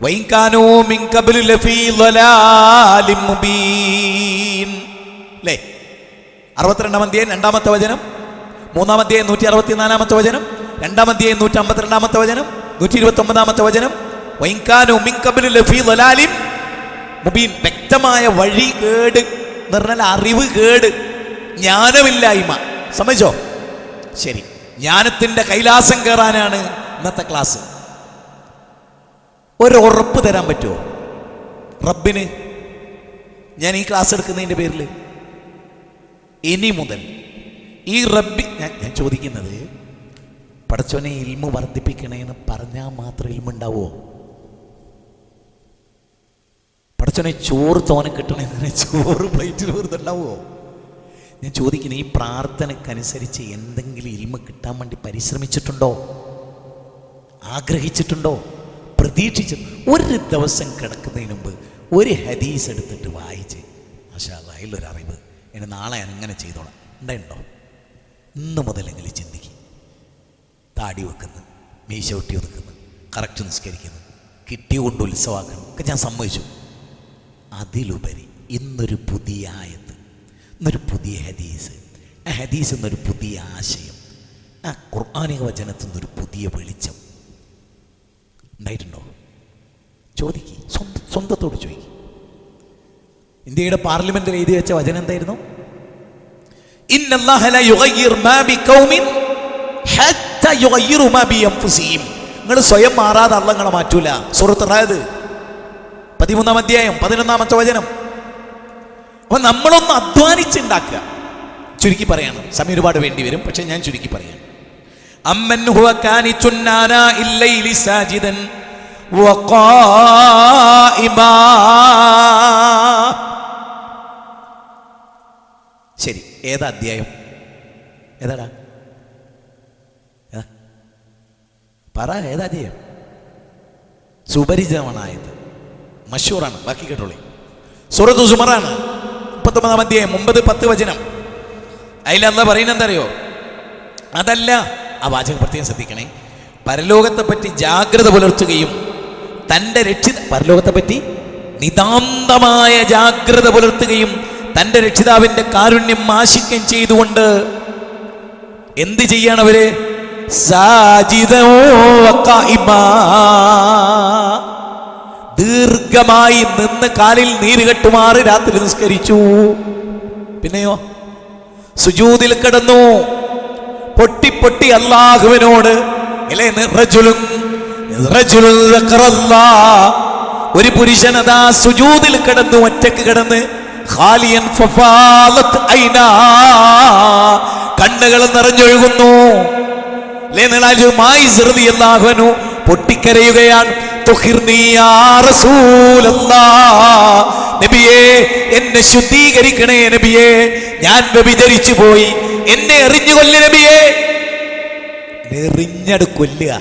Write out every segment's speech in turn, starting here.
വൈൻകാനൂ മിൻ ഖബ്ലു ലഫീ ളലാലിൻ മുബീൻ. അല്ലേ? 62-ാം അധ്യായം 2-ാമത്തെ വചനം, 3-ാം അധ്യായം 164-ാമത്തെ വചനം, 2-ാം അധ്യായം 152-ാമത്തെ വചനം, 129-ാമത്തെ വചനം. വൈൻകാനൂ മിൻ ഖബ്ലു ലഫീ ളലാലിൻ മുബീൻ. വ്യക്തമായ വഴി കേട് എന്ന് പറഞ്ഞാൽ അറിവ് കേട്, ജ്ഞാനമില്ലായ്മ. സമ്മതിച്ചോ? ശരി, ജ്ഞാനത്തിൻ്റെ കൈലാസം കയറാനാണ് ഇന്നത്തെ ക്ലാസ്. ഒരു ഉറപ്പ് തരാൻ പറ്റുമോ റബ്ബിന്? ഞാൻ ഈ ക്ലാസ് എടുക്കുന്നതിൻ്റെ പേരിൽ ഇനി മുതൽ ഈ റബ്ബി ഞാൻ ചോദിക്കുന്നത്, പടച്ചോനെ ഇൽമു വർദ്ധിപ്പിക്കണേന്ന് പറഞ്ഞാൽ മാത്രം ഇൽമുണ്ടാവോ? പടച്ചോനെ ചോറ് തോനെ കിട്ടണേന്ന് ചോറ് പ്ലേറ്റിൽ വെറുതുണ്ടാവോ? ഞാൻ ചോദിക്കുന്നത്, ഈ പ്രാർത്ഥനക്കനുസരിച്ച് എന്തെങ്കിലും ഇൽമ കിട്ടാൻ വേണ്ടി പരിശ്രമിച്ചിട്ടുണ്ടോ? ആഗ്രഹിച്ചിട്ടുണ്ടോ? പ്രതീക്ഷിച്ചു? ഒരു ദിവസം കിടക്കുന്നതിന് മുമ്പ് ഒരു ഹദീസ് എടുത്തിട്ട് വായിച്ച് മാഷാ അല്ലാഹ് അതിലൊരറിവ് ഇനി നാളെ ഞാൻ ഇങ്ങനെ ചെയ്തോളാം ഉണ്ടായിട്ടുണ്ടോ? ഇന്ന് മുതലെങ്കിലും ചിന്തിക്കും. താടി വെക്കുന്നു, മീശ ഒട്ടി ഒതുക്കുന്നു, കറക്റ്റ് നിസ്കരിക്കുന്നു, കിട്ടിയുകൊണ്ട് ഉത്സവമാക്കണം ഒക്കെ ഞാൻ സമ്മതിച്ചു. അതിലുപരി ഇന്നൊരു പുതിയ ആയത്ത്, ഇന്നൊരു പുതിയ ഹദീസ്, ആ ഹദീസ് എന്നൊരു പുതിയ ആശയം, ആ ഖുർആനിക വചനത്തിൽ നിന്നൊരു പുതിയ വെളിച്ചം ഉണ്ടായിട്ടുണ്ടോ? ചോദിക്ക്, സ്വന്തത്തോട് ചോദിക്കും. ഇന്ത്യയുടെ പാർലമെന്റിൽ എഴുതി വെച്ച വചനം എന്തായിരുന്നു? ഇന്നല്ലാഹ ലാ യുഗയ്യിറു മാ ബിഖൗമിൻ ഹത്താ യുഗയ്യിറു മാ ബിഅൻഫുസിഹിം. നിങ്ങൾ സ്വയം മാറാതെ അല്ലാഹ് നിങ്ങളെ മാറ്റൂല. സൂറത്ത് റഅദ് 13-ാം അധ്യായം 11-ാമത്തെ വചനം. അപ്പൊ നമ്മളൊന്ന് അധ്വാനിച്ചുണ്ടാക്കുക. ചുരുക്കി പറയാണ്, സമയം ഒരുപാട് വേണ്ടി വരും, പക്ഷെ ഞാൻ ചുരുക്കി പറയാം. അമ്മൻ ഹുവ കാനിതുൻ ആനാഇൽ ലൈലി സാജിദൻ വഖായിമാ. ശരി, ഏതാ അധ്യായം? ഏതാടാ? പറ, ഏതാ അധ്യായം? സുപരിചിതമാണ് ആയത്, മഷൂറാണ്, ബാക്കി കേട്ടോളി. സൂറത്തു സുമറാണ്, 39-ാം അധ്യായം 9-10 വചനം. അതിലല്ലാഹ് പറയുന്നത് എന്താ അറിയോ? അതല്ല, ആ വാചകം പ്രത്യേകം ശ്രദ്ധിക്കണേ. പരലോകത്തെപ്പറ്റി ജാഗ്രത പുലർത്തുകയും തൻ്റെ പരലോകത്തെപ്പറ്റി നിതാന്തമായ ജാഗ്രത പുലർത്തുകയും തൻ്റെ രക്ഷിതാവിൻ്റെ കാരുണ്യം ആശിക്കുകയും ചെയ്തുകൊണ്ട് എന്ത് ചെയ്യണവര്? ദീർഘമായി നിന്ന് കാലിൽ നീരുകെട്ടുമാറ് രാത്രി നിസ്കരിച്ചു. പിന്നെയോ സുജൂദിൽ കിടന്നു പൊട്ടി പൊട്ടി അല്ലാഹുവിനോട്. ഒരു പുരുഷൻ അതാ സുജൂദിൽ കിടന്നു, ഒറ്റക്ക് കിടന്ന്, ഖാലിയൻ ഫഫാലത് ഐനാ, കണ്ണുകൾ നിറഞ്ഞൊഴുകുന്നു. പൊട്ടിക്കരയുകയാണ്. നബിയേ, എന്നെ ശുദ്ധീകരിക്കണേ നബിയേ, ഞാൻ വ്യഭിചരിച്ചു പോയി, എന്നെ എറിഞ്ഞു കൊല്ല് നബിയേ. എറിഞ്ഞട് കൊല്ലുക,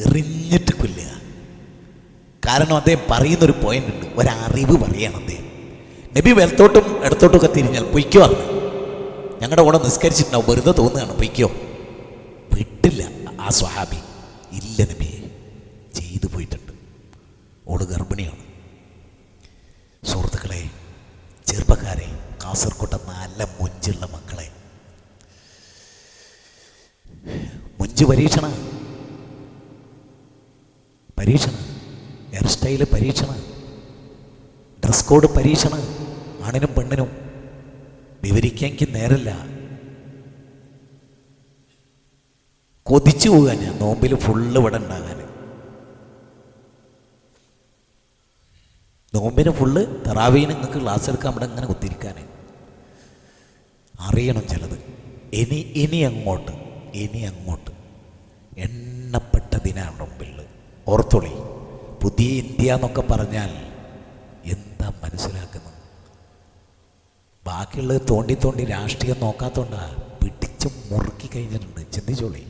എറിഞ്ഞിട്ട് കൊല്ലുക. കാരണം അദ്ദേഹം പറയുന്നൊരു പോയിന്റ് ഉണ്ട്, ഒരറിവ് പറയാണ് അദ്ദേഹം. നബി വലത്തോട്ടും ഇടത്തോട്ടും ഒക്കെ തിരിഞ്ഞാൽ പൊയ്ക്കോ പറഞ്ഞു. ഞങ്ങളുടെ കൂടെ നിസ്കരിച്ചിട്ടുണ്ടാവും, വെറുതെ തോന്നുകയാണ്, പൊയ്ക്കോ. വിട്ടില്ല ആ സ്വഹാബി. ഇല്ല നബിയെ, ചെയ്തു പോയിട്ടുണ്ട്, ഓള് ഗർഭിണിയാണ്. സുഹൃത്തുക്കളെ, ചെറുപ്പക്കാരെ, കാസർകോട്ടെ നല്ല മൊഞ്ചുള്ള മക്കളെ, മൊഞ്ച് പരീക്ഷണ, ഹെയർ സ്റ്റൈല് പരീക്ഷണ, ഡ്രസ് കോഡ് പരീക്ഷണ, ആണിനും പെണ്ണിനും. വിവരിക്കാൻ എനിക്ക് നേരല്ല, കൊതിച്ചു പോകാൻ ഞാൻ നോമ്പിൽ ഫുള്ള് ഇവിടെ ഉണ്ടാകാൻ. നോമ്പിന് ഫുള്ള് തറാവീന് നിങ്ങൾക്ക് ക്ലാസ് എടുക്കാൻ ഇവിടെ ഇങ്ങനെ കുത്തിരിക്കാൻ അറിയണം ചിലത്. ഇനി അങ്ങോട്ട് എണ്ണപ്പെട്ട ദിനാണ് മുമ്പിൽ. ഓർത്തോളി, പുതിയ ഇന്ത്യ എന്നൊക്കെ പറഞ്ഞാൽ എന്താ മനസ്സിലാക്കുന്നത്? ബാക്കിയുള്ളത് തോണ്ടി തോണ്ടി രാഷ്ട്രീയം നോക്കാത്തോണ്ടാ പിടിച്ച് മുറുക്കി കഴിഞ്ഞിട്ടുണ്ട്. ചിന്തിച്ചോളി.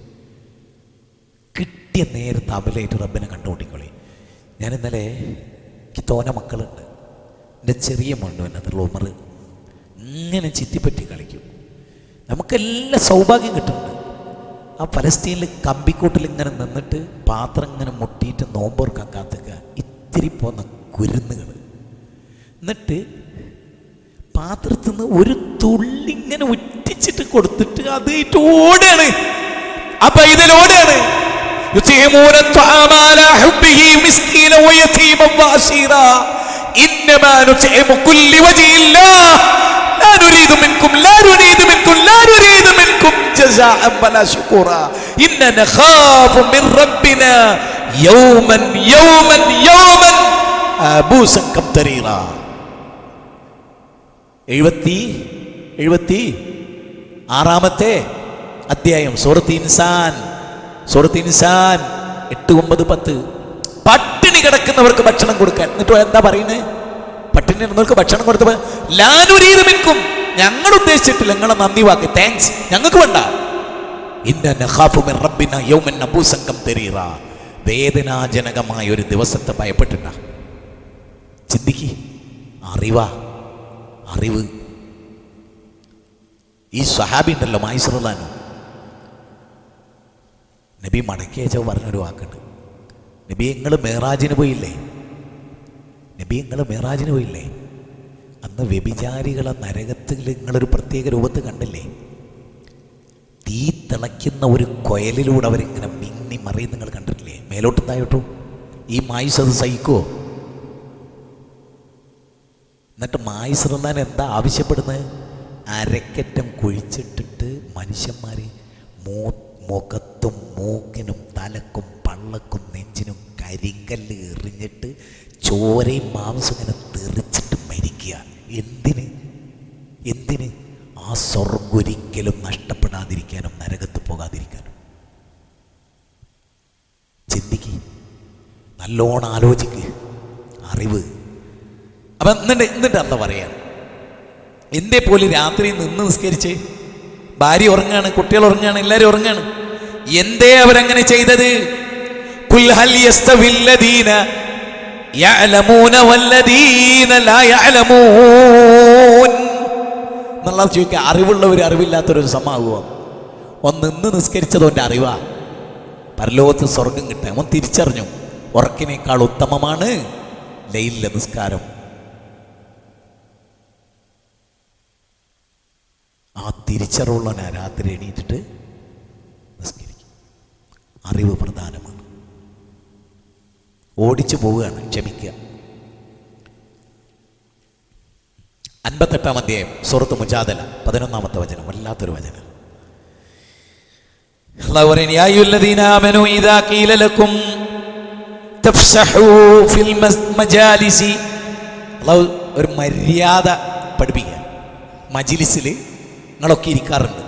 കിട്ടിയ നേരത്തെ അമലായിട്ട് റബ്ബിനെ കണ്ടുകൊണ്ടിക്കോളി. ഞാൻ ഇന്നലെ, എനിക്ക് തോന മക്കളുണ്ട്, എൻ്റെ ചെറിയ മണ്ണു എന്നതുള്ള ഉമർ ഇങ്ങനെ ചിറ്റിപ്പറ്റി കളിക്കും. നമുക്കെല്ലാം സൗഭാഗ്യം കിട്ടുന്നുണ്ട്. ആ ഫലസ്തീനിൽ കമ്പിക്കൂട്ടിൽ ഇങ്ങനെ നിന്നിട്ട് പാത്രം ഇങ്ങനെ മുട്ടിയിട്ട് നോമ്പോർക്കാൻ കാത്തുക. ചിതറിപ്പോന്ന കുരുന്നുകൾ. എന്നിട്ട് പാത്രത്തിൽ നിന്ന് ഒരു തുള്ളി ഇങ്ങനെ ഉറ്റിച്ചിട്ട് കൊടുത്തിട്ട് അത് ഓടാണ്. അപ്പൊ ഇതിലോടാണ് ആറാമത്തെ അധ്യായം സൂറത്ത് ഇൻസാൻ 8, 9, 10. പട്ടിണി കിടക്കുന്നവർക്ക് ഭക്ഷണം കൊടുക്കാൻ. എന്നിട്ട് എന്താ പറയുന്നത്? പട്ടിണി കിടന്നവർക്ക് ഭക്ഷണം കൊടുത്തപ്പോൾ ലാനുരീദു മിൻകും, ഞങ്ങൾ ഉദ്ദേശിച്ചിട്ടില്ല, നിങ്ങളെ നന്ദി വാക്ക്, താങ്ക്സ് ഞങ്ങൾക്ക് വേണ്ട. ഇന്ന നഖാഫു മിൻ റബ്ബിന യൗമൻ അബൂസൻ ഖംതരീറ, വേദനാജനകമായ ഒരു ദിവസത്തെ ഭയപ്പെട്ടിട്ട. ചിന്തിക്ക്, അറിവ്. ഈ സ്വഹാബി ഉണ്ടല്ലോ മായിസ്റല്ലാനു, നബി മടക്കി അയച്ചോ പറഞ്ഞൊരു വാക്കുണ്ട്. നബി നിങ്ങൾ മേറാജിന് പോയില്ലേ? അന്ന് വ്യഭിചാരികളെ നരകത്തിൽ നിങ്ങളൊരു പ്രത്യേക രൂപത്തിൽ കണ്ടില്ലേ? തീ തിളയ്ക്കുന്ന ഒരു കൊയലിലൂടെ അവരിങ്ങനെ മിന്നി മറിയും നിങ്ങൾ കണ്ടിട്ടില്ലേ? മേലോട്ടും തായോട്ടും. ഈ മായിസ് അത് സഹിക്കുമോ? എന്നിട്ട് മായിസ്റല്ലാൻ എന്താ ആവശ്യപ്പെടുന്നത്? അരക്കറ്റം കുഴിച്ചിട്ടിട്ട് മനുഷ്യന്മാർ മുഖത്തും മൂക്കിനും തലക്കും പള്ളക്കും നെഞ്ചിനും കരിങ്കല്ല് എറിഞ്ഞിട്ട് ചോരയും മാംസം ഇങ്ങനെ തെറിച്ചിട്ട് മരിക്കുക. എന്തിന്? ആ സ്വർഗ്ഗൊരിക്കലും നഷ്ടപ്പെടാതിരിക്കാനും നരകത്ത് പോകാതിരിക്കാനും. ചിന്തിക്ക്, നല്ലോണം ആലോചിക്ക്. അറിവ്. അപ്പം എന്നിട്ട് എന്താ പറയാ? എന്തേ പോലെ രാത്രി നിന്ന് നിസ്കരിച്ച് ഭാര്യ ഉറങ്ങാണ്, കുട്ടികൾ ഉറങ്ങാണ്, എല്ലാവരും ഉറങ്ങാണ്. എന്തേ അവരങ്ങനെ ചെയ്തത്? ഖുൽ ഹൽ യസ്തവില്ലദീന യഅലമൂന വല്ലദീന ലാ യഅലമൂൻ എന്നുള്ളത് ചോദിക്കുക. അറിവുള്ളവർ അറിവില്ലാത്തവരൊരു സമാകുമോ? നിന്ന് നിസ്കരിച്ചതോൻ്റെ അറിവാ. പരലോകത്ത് സ്വർഗം കിട്ടാൻ അവൻ തിരിച്ചറിഞ്ഞു. ഉറക്കിനേക്കാൾ ഉത്തമമാണ് ലൈലിലെ നിസ്കാരം. ആ തിരിച്ചറിവുള്ളവനാ രാത്രി എണീറ്റിട്ട് നിസ്കരിക്കും. അറിവ് പ്രധാനമാണ്. ഓടിച്ചു പോവുകയാണ്, ക്ഷമിക്കുക. 58-ാം അധ്യായം സൂറത്ത് മുജാദല 11-ാമത്തെ വചനം, വല്ലാത്തൊരു വചനം. അല്ലാഹു പറയുന്നു, യാ അയ്യുല്ലദീന ആമനൂ ഇദാ ഖീല ലക്കും തഫ്സഹൂ ഫിൽ മജാലിസി. അല്ലാഹു ഒരു മര്യാദ പഠിപ്പിക്കുക. മജ്ലിസിൽ നിങ്ങളൊക്കെ ഇരിക്കാറുണ്ട്.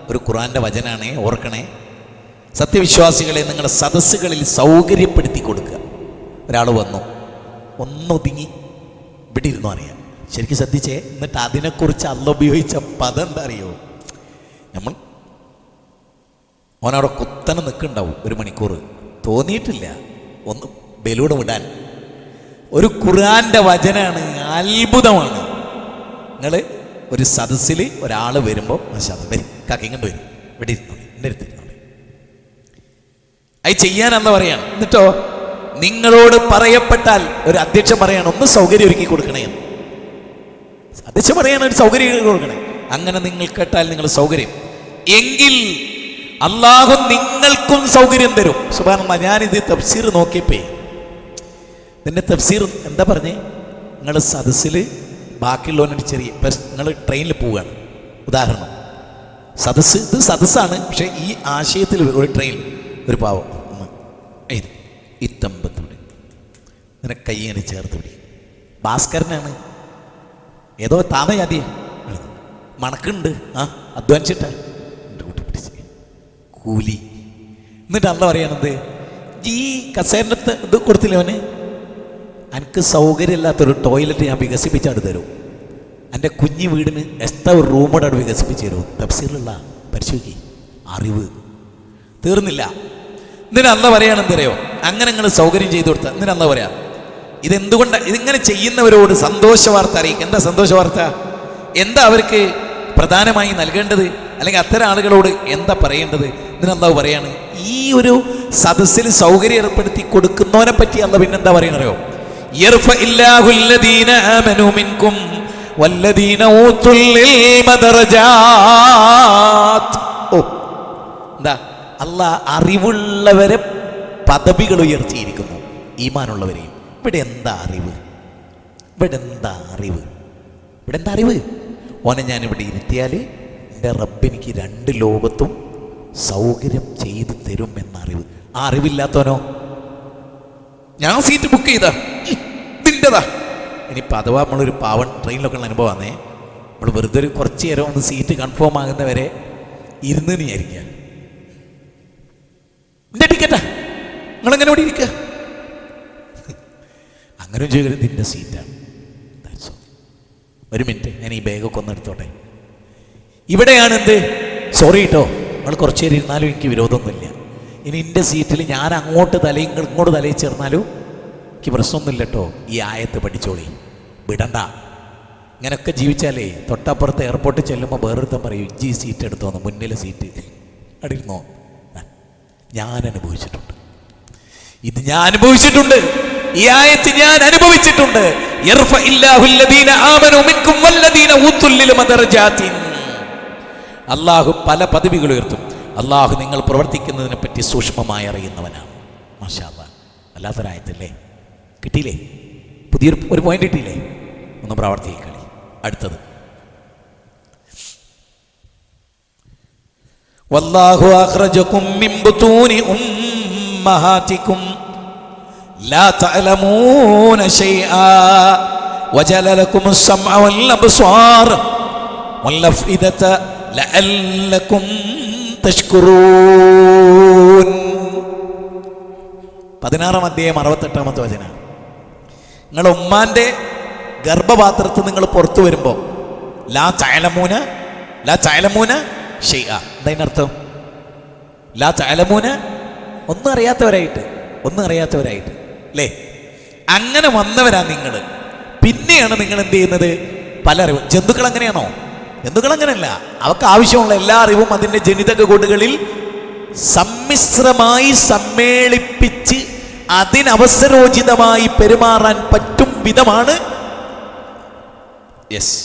ഒരു ഖുർആൻ്റെ വചനാണേ, ഓർക്കണേ. സത്യവിശ്വാസികളെ നിങ്ങളുടെ സദസ്സുകളിൽ സൗകര്യപ്പെടുത്തി കൊടുക്കുക. ഒരാൾ വന്നു, ഒന്നൊതുങ്ങി ഇവിടെ ഇരുന്നു അറിയാം. ശരിക്കും ശ്രദ്ധിച്ചേ. എന്നിട്ട് അതിനെക്കുറിച്ച് അല്ല ഉപയോഗിച്ച പദം എന്താ അറിയോ? നമ്മൾ ഓനവിടെ കുത്തനെ നിൽക്കുന്നുണ്ടാവും 1 മണിക്കൂർ. തോന്നിയിട്ടില്ല ഒന്ന് ബലൂടെ വിടാൻ. ഒരു ഖുർആൻ്റെ വചനാണ്, അത്ഭുതമാണ്. നിങ്ങൾ ഒരു സദസ്സിൽ ഒരാൾ വരുമ്പോൾ വരും, കാക്കിങ്ങോട്ട് വരും, ഇവിടെ ഇരുന്നോളി, എൻ്റെ അടുത്ത് ഇരുന്നോളി. അത് ചെയ്യാനെന്താ പറയാണ്? എന്നിട്ടോ നിങ്ങളോട് പറയപ്പെട്ടാൽ ഒരു അധ്യക്ഷൻ പറയാണ്, ഒന്ന് സൗകര്യം ഒരുക്കി കൊടുക്കണേ. അധ്യക്ഷൻ പറയാണ്, ഒരു സൗകര്യം കൊടുക്കണേ. അങ്ങനെ നിങ്ങൾ കേട്ടാൽ നിങ്ങൾ സൗകര്യം എങ്കിൽ അള്ളാഹു നിങ്ങൾക്കും സൗകര്യം തരും. സുബ്ഹാനല്ലാഹ്. ഞാനിത് തഫ്സീർ നോക്കിയപ്പോ ഇതിൻ്റെ തഫ്സീർ എന്താ പറഞ്ഞേ? നിങ്ങൾ സദസ്സിൽ ബാക്കിയുള്ളവനൊരു ചെറിയ നിങ്ങൾ ട്രെയിനിൽ പോവുകയാണ്, ഉദാഹരണം ഇത് സദസ്സാണ്, പക്ഷേ ഈ ആശയത്തിൽ ഒരു ട്രെയിൻ ഒരു പാവം ഇത്തമ്പത്തൂടെ ഇങ്ങനെ കയ്യനെ ചേർത്ത് പിടി. ഭാസ്കരനാണ്, ഏതോ താമയാതിയ മണക്കുണ്ട്, അധ്വാനിച്ചിട്ടാ എൻ്റെ കൂട്ടി പിടിച്ച് കൂലി. എന്നിട്ട് അല്ല പറയണത്, ഈ കസേരൻ്റെ ഇത് കൊടുത്തില്ല അവന്, എനിക്ക് സൗകര്യമില്ലാത്തൊരു ടോയ്ലറ്റ് ഞാൻ വികസിപ്പിച്ചാണ് തരും. എൻ്റെ കുഞ്ഞു വീടിന് എക്സ്ട്രാ ഒരു റൂമോടെ വികസിപ്പിച്ച് തരും. തഫ്സീറിലുള്ള പരിശോധിക്കുക. അറിവ് തീർന്നില്ല. എന്നിട്ട് അല്ല പറയുകയാണെന്തറിയോ, അങ്ങനെ നിങ്ങൾ സൗകര്യം ചെയ്തു കൊടുത്താൽ എന്നിട്ട് അല്ല പറയാം, ഇതെന്തുകൊണ്ട് ഇതിങ്ങനെ ചെയ്യുന്നവരോട് സന്തോഷ വാർത്ത അറിയിക്കുക. എന്താ സന്തോഷ വാർത്ത? എന്താ അവർക്ക് പ്രധാനമായി നൽകേണ്ടത്? അല്ലെങ്കിൽ അത്തരം ആളുകളോട് എന്താ പറയേണ്ടത്? എന്നിട്ട് അല്ലാഹു പറയാണ്, ഈ ഒരു സദസ്സിൽ സൗകര്യം ഏർപ്പെടുത്തി കൊടുക്കുന്നവനെ പറ്റി അല്ല പിന്നെന്താ പറയണറിയോ? യർഫഇല്ലാഹു അല്ലദീന ആമനൂ മിൻകും വല്ലദീന ഊതുൽ ഇൽമ ദറജാത്ത്. ഓ, എന്താ അല്ലാഹ് അറിവുള്ളവരെ പദവികൾ ഉയർത്തിയിരിക്കുന്നു, ഈമാനുള്ളവരെയും. ഇവിടെ എന്താ അറിവ്? ഇവിടെ എന്താ അറിവ്? ഇവിടെ എന്താ അറിവ്? ഓനെ ഞാനിവിടെ ഇരുത്തിയാൽ എൻ്റെ റബ്ബെനിക്ക് 2 ലോകത്തും സൗകര്യം ചെയ്തു തരും എന്ന അറിവ്. ആ അറിവില്ലാത്തവനോ, ഞാൻ സീറ്റ് ബുക്ക് ചെയ്താ ഇതിൻ്റെതാ. ഇനിയിപ്പോൾ അഥവാ നമ്മളൊരു പാവൺ ട്രെയിനിലൊക്കെ ഉള്ള അനുഭവമാണേ, നമ്മൾ വെറുതെ ഒരു കുറച്ച് നേരം ഒന്ന് സീറ്റ് കൺഫേം ആകുന്നവരെ ഇരുന്ന് വിചാരിക്കുക, എൻ്റെ ടിക്കറ്റാ, നിങ്ങളെങ്ങനെ ഇവിടെ ഇരിക്കുക? അങ്ങനെ ചോദിക്കരുത്, നിന്റെ സീറ്റാണ്. ഒരു മിനിറ്റ്, ഞാൻ ഈ ബാഗൊക്കെ ഒന്ന് എടുത്തോട്ടെ. ഇവിടെയാണ് എന്ത്, സോറി കേട്ടോ, നിങ്ങൾ കുറച്ച് നേരം ഇരുന്നാലും എനിക്ക് വിരോധമൊന്നുമില്ല. ഇനി എൻ്റെ സീറ്റിൽ ഞാൻ അങ്ങോട്ട് തലയും ഇങ്ങോട്ട് തലയിൽ ചേർന്നാലും എനിക്ക് പ്രശ്നമൊന്നുമില്ല കേട്ടോ. ഈ ആയത്ത് പഠിച്ചോളി, വിടണ്ട. ഇങ്ങനെയൊക്കെ ജീവിച്ചാലേ തൊട്ടപ്പുറത്ത് എയർപോർട്ടിൽ ചെല്ലുമ്പോൾ വേറൊരുത്തം പറയും, ഈ സീറ്റ് എടുത്തോന്ന്, മുന്നിലെ സീറ്റ് അടിയിരുന്നോ. ഞാൻ അനുഭവിച്ചിട്ടുണ്ട്, ഇത് ഞാൻ അനുഭവിച്ചിട്ടുണ്ട്, ഈ ആയത്ത് ഞാൻ അനുഭവിച്ചിട്ടുണ്ട്. അള്ളാഹു പല പദവികൾ ഉയർത്തും. അള്ളാഹു നിങ്ങൾ പ്രവർത്തിക്കുന്നതിനെ പറ്റി സൂക്ഷ്മമായി അറിയുന്നവനാണ്. മാഷാ അല്ലാഹ്, വല്ലാത്തൊരായത്തല്ലേ. കിട്ടിയില്ലേ? പുതിയൊരു പോയിന്റ് കിട്ടിയില്ലേ? ഒന്ന് പ്രവർത്തിക്കളി. അടുത്തത്, വല്ലാഹു അഖ്റജകും മിൻ ബുതൂനി ഉമ്മഹാതികും ലാ തഅലമൂന ശൈആ വജഅല ലക്കുമുസ് സമഅ വൽ അബ്സാർ വൽ അഫ്ഇദത ലഅല്ലകും തഷ്കുറൂൻ. 16-ാം അധ്യായം 68-ാമത്തെ വചനം. നിങ്ങളുടെ ഉമ്മാന്റെ ഗർഭപാത്രത്തിൽ നിങ്ങൾ പുറത്തു വരുമ്പോൾ ലാ തഅലമൂന ഷൈആ. എന്താ ലാ തഅലമൂന, ഒന്നും അറിയാത്തവരായിട്ട് അല്ലേ? അങ്ങനെ വന്നവരാ നിങ്ങൾ. പിന്നെയാണ് നിങ്ങൾ എന്ത് ചെയ്യുന്നത്? പല അറിവും. ജന്തുക്കൾ അങ്ങനെയാണോ? ജന്തുക്കൾ അങ്ങനെയല്ല. അവർക്ക് ആവശ്യമുള്ള എല്ലാ അറിവും അതിൻ്റെ ജനിതക കോഡുകളിൽ സമ്മിശ്രമായി സമ്മേളിപ്പിച്ച് അതിനവസരോചിതമായി പെരുമാറാൻ പറ്റും വിധമാണ്. യെസ്,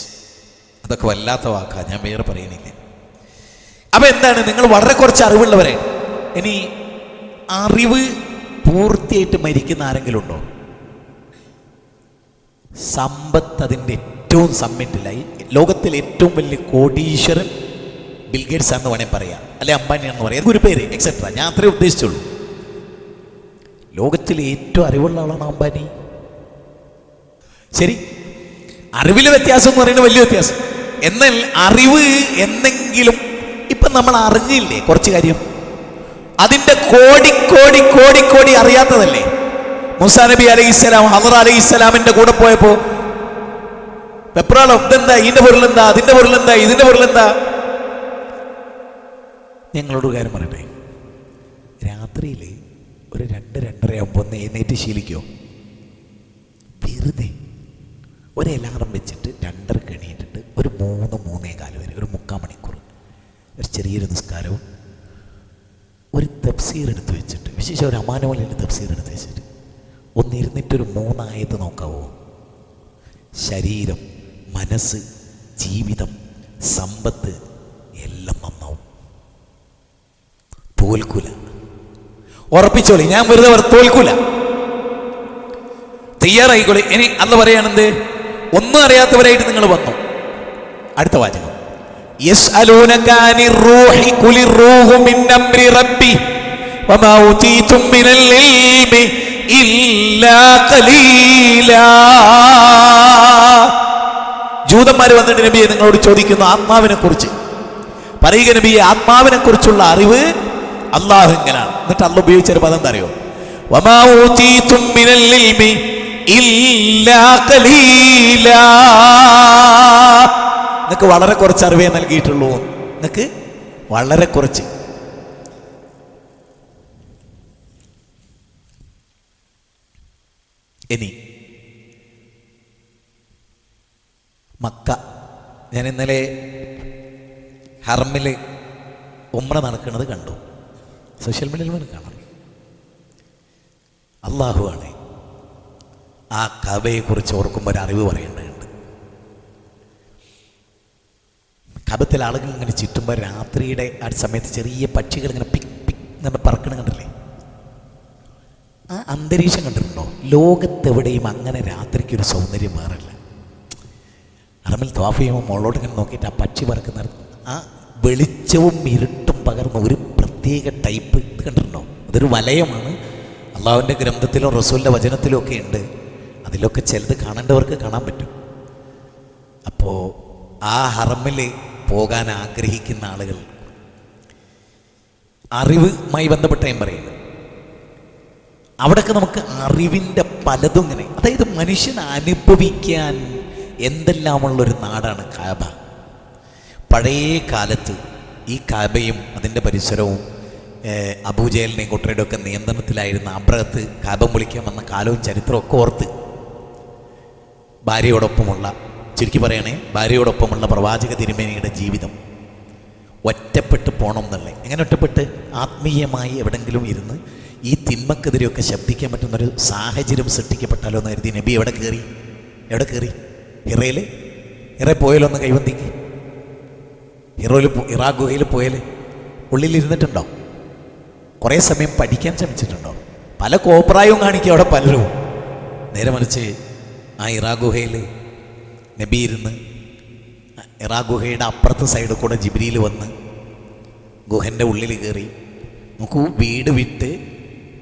അതൊക്കെ വല്ലാത്ത വാക്കാ, ഞാൻ വേറെ പറയണില്ല. അപ്പൊ എന്താണ്, നിങ്ങൾ വളരെ കുറച്ച് അറിവുള്ളവരെ. ഇനി അറിവ് പൂർത്തിയായിട്ട് മരിക്കുന്ന ആരെങ്കിലും ഉണ്ടോ? സമ്പത്ത് അതിൻ്റെ ഏറ്റവും സമ്മിറ്റിലായി. ലോകത്തിലെ ഏറ്റവും വലിയ കോടീശ്വരൻ ബിൽഗേറ്റ്സ് എന്ന് വേണേൽ പറയാം, അല്ലെ അംബാനിയാണെന്ന് പറയാം, ഒരു പേര് എക്സെട്ര. ഞാൻ അത്രേ ഉദ്ദേശിച്ചുള്ളൂ. ലോകത്തിലെ ഏറ്റവും അറിവുള്ള ആളാണ് അംബാനി. ശരി, അറിവിലെ വ്യത്യാസം എന്ന് പറയുന്നത് വലിയ വ്യത്യാസം. എന്നാൽ അറിവ് എന്തെങ്കിലും ഇപ്പം നമ്മൾ അറിഞ്ഞില്ലേ കുറച്ച് കാര്യം, അതിൻ്റെ കോടി അറിയാത്തതല്ലേ. മൂസാ നബി അലൈഹിസ്സലാം ഹദർ അലൈഹിസ്സലാമിന്റെ കൂടെ പോയപ്പോ വെപ്രാളം, ഇതെന്താ, ഇതിന്റെ പൊരുളെന്താ, അതിന്റെ പൊരുളെന്താ, ഇതിന്റെ പൊരുളെന്താ. ഞങ്ങളോട് കാര്യം പറയട്ടെ, രാത്രിയിൽ ഒരു 2-2:30 ആകുമ്പോൾ ഒന്ന് എഴുന്നേറ്റ് ശീലിക്കോ? വെറുതെ ഒരു അലാറം വെച്ചിട്ട് 2:30 എണീറ്റിട്ട് ഒരു 3-3:15 വരെ ഒരു 3/4 മണിക്കൂർ ഒരു ചെറിയൊരു നിസ്കാരവും ഒരു തഫ്സീർ എടുത്ത് വെച്ചിട്ട്, വിശേഷം ഒരു അമാനവലിൻ്റെ തഫ്സീർ എടുത്ത് വെച്ചിട്ട് ഒന്നിരുന്നിട്ടൊരു 3 ആയത്ത് നോക്കാവോ? ശരീരം, മനസ്സ്, ജീവിതം, സമ്പത്ത് എല്ലാം നന്നാവും. തോൽക്കൂല, ഉറപ്പിച്ചോളി. ഞാൻ വെറുതെ തോൽക്കൂല, തയ്യാറായിക്കോളി. ഇനി അല്ല പറയാണെന്ത്, ഒന്നും അറിയാത്തവരായിട്ട് നിങ്ങൾ വന്നു. അടുത്ത വാചകം, യസ്അലൂനക അനിർ റൂഹി ഖുലിർ റൂഹു മിൻ അംരി റബ്ബി വമാ ഊതീതും മിനൽ ഇൽമി ഇല്ലാ ഖലീലാ. ജൂതന്മാർ വന്നിട്ട് നബിയെ നിങ്ങളോട് ചോദിക്കുന്നു ആത്മാവിനെ കുറിച്ച്. പറയുക നബിയെ, ആത്മാവിനെ കുറിച്ചുള്ള അറിവ് അല്ലാഹു ഇങ്ങനാണ്. എന്നിട്ട് അല്ലാഹു ഉപയോഗിച്ച ഒരു പദം എന്താ അറിയോ? വമാ ഊതീതും മിനൽ ഇൽമി ഇല്ലാ ഖലീലാ. നിനക്ക് വളരെ കുറച്ച് അറിവേ നൽകിയിട്ടുള്ളൂ, നിനക്ക് വളരെ കുറച്ച്. ഇനി മക്ക, ഞാൻ ഇന്നലെ ഹറമിൽ ഉംറ നടക്കുന്നത് കണ്ടു, സോഷ്യൽ മീഡിയയിൽ കാണാം. അള്ളാഹു ആണ് ആ കഅബയെക്കുറിച്ച് ഓർക്കുമ്പോൾ ഒരു അറിവ് പറയേണ്ടതുണ്ട്. കഅബത്തിൽ ആളുകൾ ഇങ്ങനെ ചുറ്റുമ്പോൾ രാത്രിയുടെ ആ സമയത്ത് ചെറിയ പക്ഷികൾ ഇങ്ങനെ പിക് പിക് എന്ന് പറക്കണ കണ്ടില്ലേ? ആ അന്തരീക്ഷം കണ്ടിട്ടുണ്ടോ? ലോകത്തെവിടെയും അങ്ങനെ രാത്രിക്കൊരു സൗന്ദര്യം വേറല്ല. ഹറമിൽ ത്വാഫ് ചെയ്യുമ്പോൾ മുകളിലോട്ട് ഇങ്ങനെ നോക്കിയിട്ട് ആ പക്ഷി പറക്കുന്ന ആ വെളിച്ചവും ഇരുട്ടും പകർന്ന ഒരു പ്രത്യേക ടൈപ്പ് ഇത് കണ്ടിട്ടുണ്ടോ? അതൊരു വലയമാണ്. അള്ളാഹുവിൻ്റെ ഗ്രന്ഥത്തിലും റസൂലിൻ്റെ വചനത്തിലും ഒക്കെ ഉണ്ട്. അതിലൊക്കെ ചിലത് കാണേണ്ടവർക്ക് കാണാൻ പറ്റും. അപ്പോൾ ആ ഹറമിൽ പോകാൻ ആഗ്രഹിക്കുന്ന ആളുകൾ അറിവുമായി ബന്ധപ്പെട്ട ഞാൻ പറയുന്നത്, അവിടെയൊക്കെ നമുക്ക് അറിവിൻ്റെ പലതും ഇങ്ങനെ, അതായത് മനുഷ്യൻ അനുഭവിക്കാൻ എന്തെല്ലാമുള്ളൊരു നാടാണ് കഅബ. പഴയ കാലത്ത് ഈ കഅബയും അതിൻ്റെ പരിസരവും അബൂജഹലിനെയും കൂട്ടരുടെയും ഒക്കെ നിയന്ത്രണത്തിലായിരുന്ന അബ്രഹത്ത് കഅബ വിളിക്കാൻ വന്ന കാലവും ചരിത്രവും ഒക്കെ ഓർത്ത് ഭാര്യയോടൊപ്പമുള്ള, ചുരുക്കി പറയണേ, ഭാര്യയോടൊപ്പമുള്ള പ്രവാചക തിരുമേനിയുടെ ജീവിതം ഒറ്റപ്പെട്ട് പോകണം എന്നുള്ളത്. എങ്ങനെ ഒറ്റപ്പെട്ട്? ആത്മീയമായി എവിടെങ്കിലും ഇരുന്ന് ഈ തിന്മക്കെതിരെയൊക്കെ ശബ്ദിക്കാൻ പറ്റുന്നൊരു സാഹചര്യം സൃഷ്ടിക്കപ്പെട്ടാലോ എന്ന് കരുതി നബി എവിടെ കയറി? ഹിറയിൽ പോയാലോ? ഒന്ന് കൈവന്തിക്ക്. ഇറാ ഗുഹയിൽ പോയാൽ ഉള്ളിലിരുന്നിട്ടുണ്ടോ? കുറേ സമയം പഠിക്കാൻ ശ്രമിച്ചിട്ടുണ്ടോ? പല കോപ്രായവും കാണിക്കുക അവിടെ പലരും. നേരെ മറിച്ച് ആ ഇറാ ഗുഹയിൽ നബി ഇരുന്ന്, ഇറാ ഗുഹയുടെ അപ്പുറത്തെ സൈഡിൽ കൂടെ ജിബ്രീൽ വന്ന് ഗുഹൻ്റെ ഉള്ളിൽ കയറി. നോക്കൂ, വീട് വിട്ട്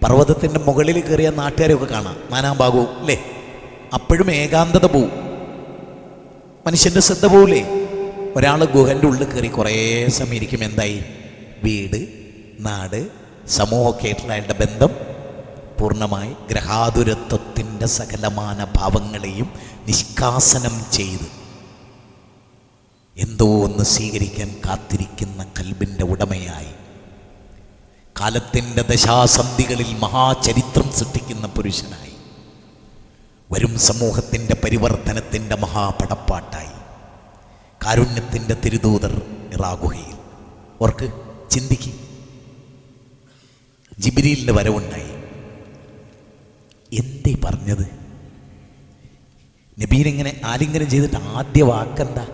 പർവ്വതത്തിൻ്റെ മുകളിൽ കയറിയ നാട്ടുകാരെയൊക്കെ കാണാം, നാനാം ഭാഗവും അല്ലേ? അപ്പോഴും ഏകാന്തത പോവും, മനുഷ്യൻ്റെ ശ്രദ്ധ പോവില്ലേ? ഒരാൾ ഗുഹൻ്റെ ഉള്ളിൽ കയറി കുറേ സമയം ഇരിക്കും. എന്തായി? വീട്, നാട്, സമൂഹമൊക്കെ ആയിട്ടുള്ള അയാളുടെ ബന്ധം പൂർണ്ണമായി ഗ്രഹാതുരത്വത്തിൻ്റെ സകലമാന ഭാവങ്ങളെയും നിഷ്കാസനം ചെയ്ത് എന്തോ ഒന്ന് സ്വീകരിക്കാൻ കാത്തിരിക്കുന്ന കൽബിൻ്റെ ഉടമയായി കാലത്തിൻ്റെ ദശാസന്ധികളിൽ മഹാചരിത്രം സൃഷ്ടിക്കുന്ന പുരുഷനായി വരും സമൂഹത്തിൻ്റെ പരിവർത്തനത്തിൻ്റെ മഹാപടപ്പാട്ടായി കാരുണ്യത്തിൻ്റെ തിരുദൂതർ ഇറാ ഗുഹയിൽ. ഓർക്ക്, ചിന്തിക്ക്. ജിബ്രീലിൻ്റെ വരവുണ്ടായി. എന്തേ പറഞ്ഞത്? നബീനിങ്ങനെ ആലിംഗനം ചെയ്തിട്ട് ആദ്യ വാക്കെന്താ?